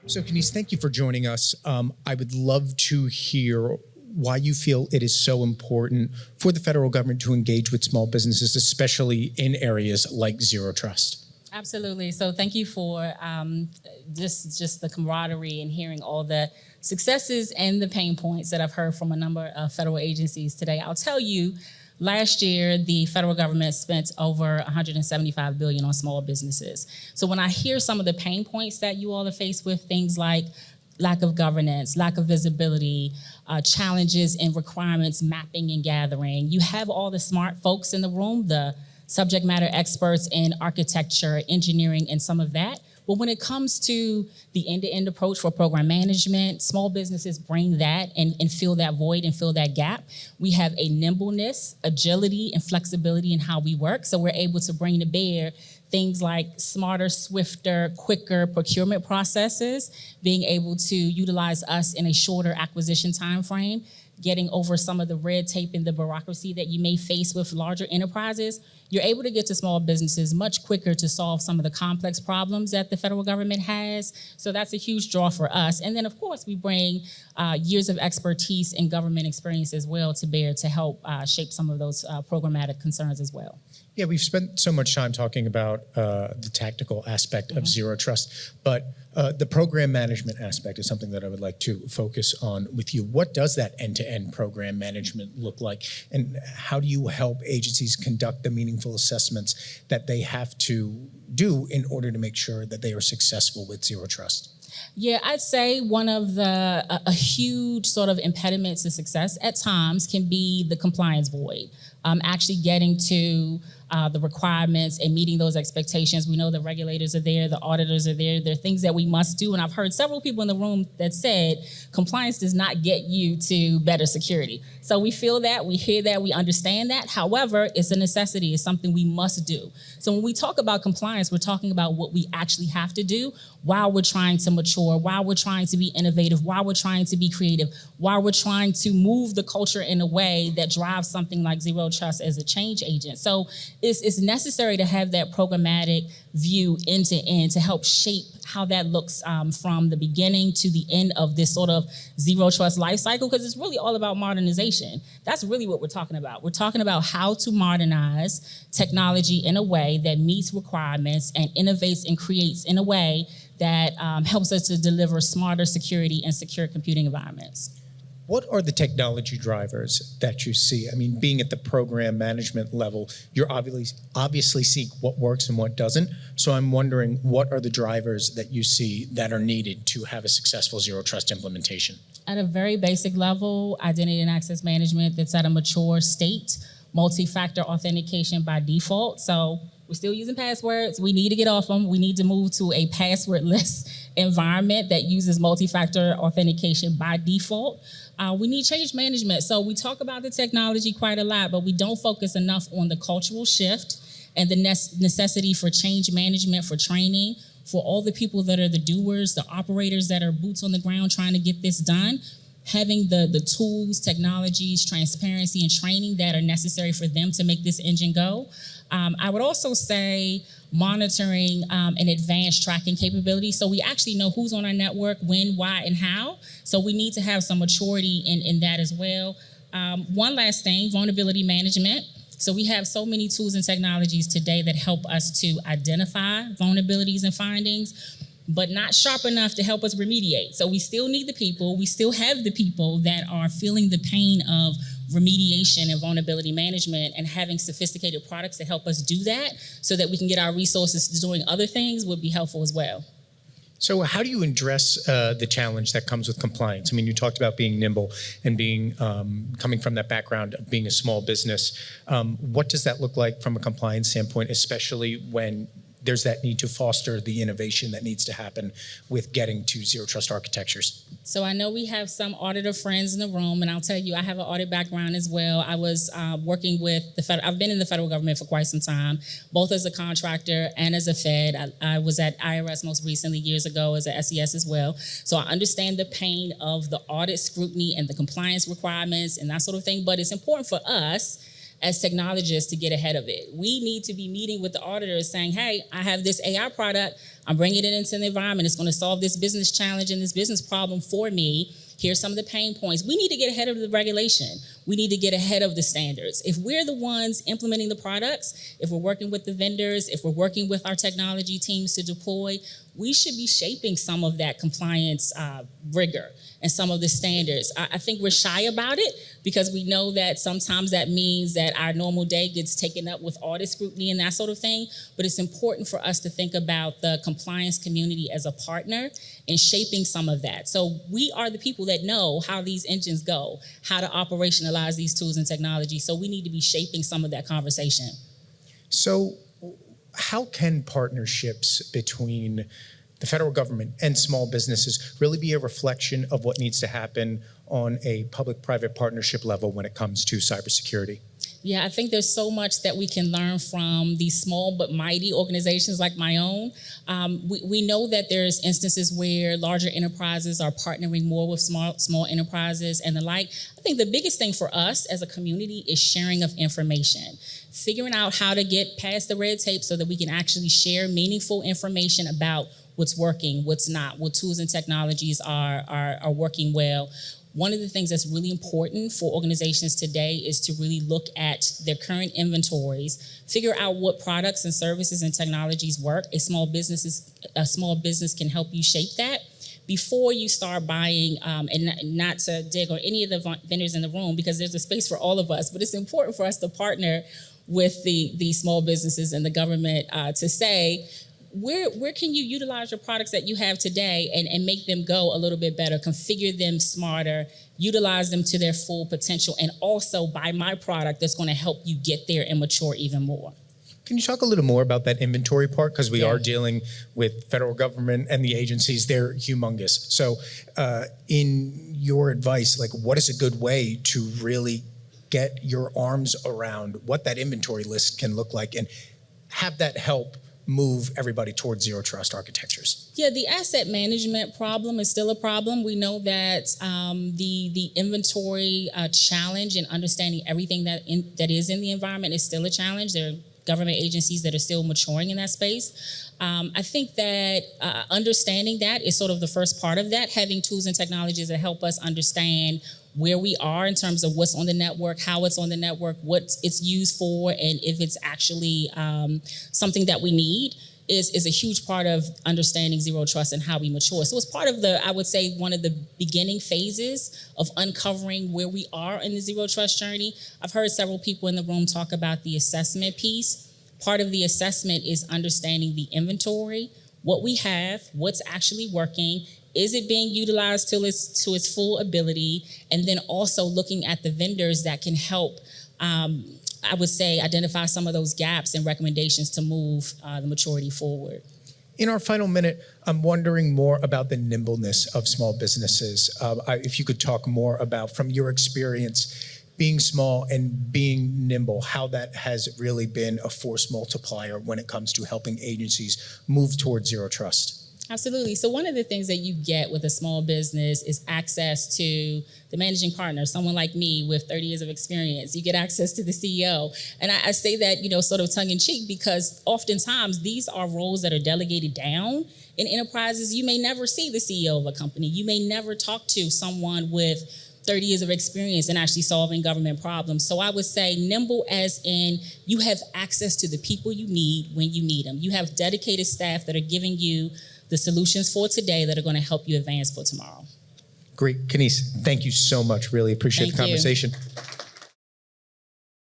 So, Kenice, thank you for joining us. I would love to hear why you feel it is so important for the federal government to engage with small businesses, especially in areas like zero trust. Absolutely. So thank you for just the camaraderie and hearing all the successes and the pain points that I've heard from a number of federal agencies today. I'll tell you, last year, the federal government spent over $175 billion on small businesses. So when I hear some of the pain points that you all are faced with, things like lack of governance, lack of visibility, challenges and requirements mapping and gathering, you have all the smart folks in the room, the subject matter experts in architecture, engineering, and some of that. But when it comes to the end-to-end approach for program management, small businesses bring that and fill that void and fill that gap. We have a nimbleness, agility, and flexibility in how we work. So we're able to bring to bear things like smarter, swifter, quicker procurement processes, being able to utilize us in a shorter acquisition time frame, getting over some of the red tape and the bureaucracy that you may face with larger enterprises. You're able to get to small businesses much quicker to solve some of the complex problems that the federal government has. So that's a huge draw for us. And then, of course, we bring years of expertise and government experience as well to bear to help shape some of those programmatic concerns as well. Yeah, we've spent so much time talking about the tactical aspect of zero trust, but the program management aspect is something that I would like to focus on with you. What does that end-to-end program management look like, and how do you help agencies conduct the meaningful assessments that they have to do in order to make sure that they are successful with zero trust? Yeah, I'd say one of a huge sort of impediment to success at times can be the compliance void. Actually getting to the requirements and meeting those expectations. We know the regulators are there, the auditors are there. There are things that we must do. And I've heard several people in the room that said compliance does not get you to better security. So we feel that, we hear that, we understand that. However, it's a necessity, it's something we must do. So when we talk about compliance, we're talking about what we actually have to do while we're trying to mature, while we're trying to be innovative, while we're trying to be creative, while we're trying to move the culture in a way that drives something like zero trust as a change agent. So it's necessary to have that programmatic view end to end to help shape how that looks from the beginning to the end of this sort of zero trust life cycle, because it's really all about modernization. That's really what we're talking about. We're talking about how to modernize technology in a way that meets requirements and innovates and creates in a way that helps us to deliver smarter security and secure computing environments. What are the technology drivers that you see? I mean, being at the program management level, you're obviously seek what works and what doesn't. So I'm wondering, what are the drivers that you see that are needed to have a successful zero trust implementation? At a very basic level, identity and access management that's at a mature state, multi-factor authentication by default. So we're still using passwords. We need to get off them. We need to move to a passwordless environment that uses multi-factor authentication by default. We need change management. So we talk about the technology quite a lot, but we don't focus enough on the cultural shift and the necessity for change management, for training, for all the people that are the doers, the operators that are boots on the ground trying to get this done. Having the tools, technologies, transparency, and training that are necessary for them to make this engine go. I would also say monitoring and advanced tracking capability. So we actually know who's on our network, when, why, and how. So we need to have some maturity in that as well. One last thing, vulnerability management. So we have so many tools and technologies today that help us to identify vulnerabilities and findings, but not sharp enough to help us remediate. So we still need the people. We still have the people that are feeling the pain of remediation and vulnerability management, and having sophisticated products to help us do that so that we can get our resources to doing other things would be helpful as well. So how do you address the challenge that comes with compliance? I mean, you talked about being nimble and being coming from that background of being a small business. What does that look like from a compliance standpoint, especially when there's that need to foster the innovation that needs to happen with getting to zero trust architectures? So I know we have some auditor friends in the room, and I'll tell you, I have an audit background as well. I was working with I've been in the federal government for quite some time, both as a contractor and as a Fed. I was at IRS most recently years ago as a SES as well. So I understand the pain of the audit scrutiny and the compliance requirements and that sort of thing, but it's important for us as technologists to get ahead of it. We need to be meeting with the auditors saying, hey, I have this AI product, I'm bringing it into the environment, it's going to solve this business challenge and this business problem for me. Here's some of the pain points. We need to get ahead of the regulation. We need to get ahead of the standards. If we're the ones implementing the products, if we're working with the vendors, if we're working with our technology teams to deploy, we should be shaping some of that compliance rigor and some of the standards. I think we're shy about it because we know that sometimes that means that our normal day gets taken up with audit scrutiny and that sort of thing. But it's important for us to think about the compliance community as a partner in shaping some of that. So we are the people that know how these engines go, how to operationalize these tools and technology. So we need to be shaping some of that conversation. So how can partnerships between the federal government and small businesses really be a reflection of what needs to happen on a public-private partnership level when it comes to cybersecurity? Yeah, I think there's so much that we can learn from these small but mighty organizations like my own. We know that there's instances where larger enterprises are partnering more with small enterprises and the like. I think the biggest thing for us as a community is sharing of information, figuring out how to get past the red tape so that we can actually share meaningful information about what's working, what's not, what tools and technologies are working well. One of the things that's really important for organizations today is to really look at their current inventories, figure out what products and services and technologies work. A small business can help you shape that before you start buying, and not to dig on any of the vendors in the room because there's a space for all of us, but it's important for us to partner with the small businesses and the government to say, where can you utilize your products that you have today and make them go a little bit better, configure them smarter, utilize them to their full potential, and also buy my product that's going to help you get there and mature even more. Can you talk a little more about that inventory part? Because we are dealing with federal government and the agencies, they're humongous. So in your advice, like what is a good way to really get your arms around what that inventory list can look like and have that help move everybody towards zero trust architectures? Yeah, the asset management problem is still a problem. We know that the inventory challenge and understanding everything that is in the environment is still a challenge. There are government agencies that are still maturing in that space. I think that understanding that is sort of the first part of that, having tools and technologies that help us understand where we are in terms of what's on the network, how it's on the network, what it's used for, and if it's actually something that we need is a huge part of understanding zero trust and how we mature. So it's part of I would say, one of the beginning phases of uncovering where we are in the zero trust journey. I've heard several people in the room talk about the assessment piece. Part of the assessment is understanding the inventory, what we have, what's actually working, is it being utilized to its full ability? And then also looking at the vendors that can help, I would say, identify some of those gaps and recommendations to move the maturity forward. In our final minute, I'm wondering more about the nimbleness of small businesses. If you could talk more about, from your experience, being small and being nimble, how that has really been a force multiplier when it comes to helping agencies move towards zero trust. Absolutely. So one of the things that you get with a small business is access to the managing partner, someone like me with 30 years of experience. You get access to the CEO. And I say that, sort of tongue in cheek, because oftentimes these are roles that are delegated down in enterprises. You may never see the CEO of a company. You may never talk to someone with 30 years of experience in actually solving government problems. So I would say nimble as in you have access to the people you need when you need them. You have dedicated staff that are giving you the solutions for today that are going to help you advance for tomorrow. Great. Kenice, thank you so much. Really appreciate the conversation.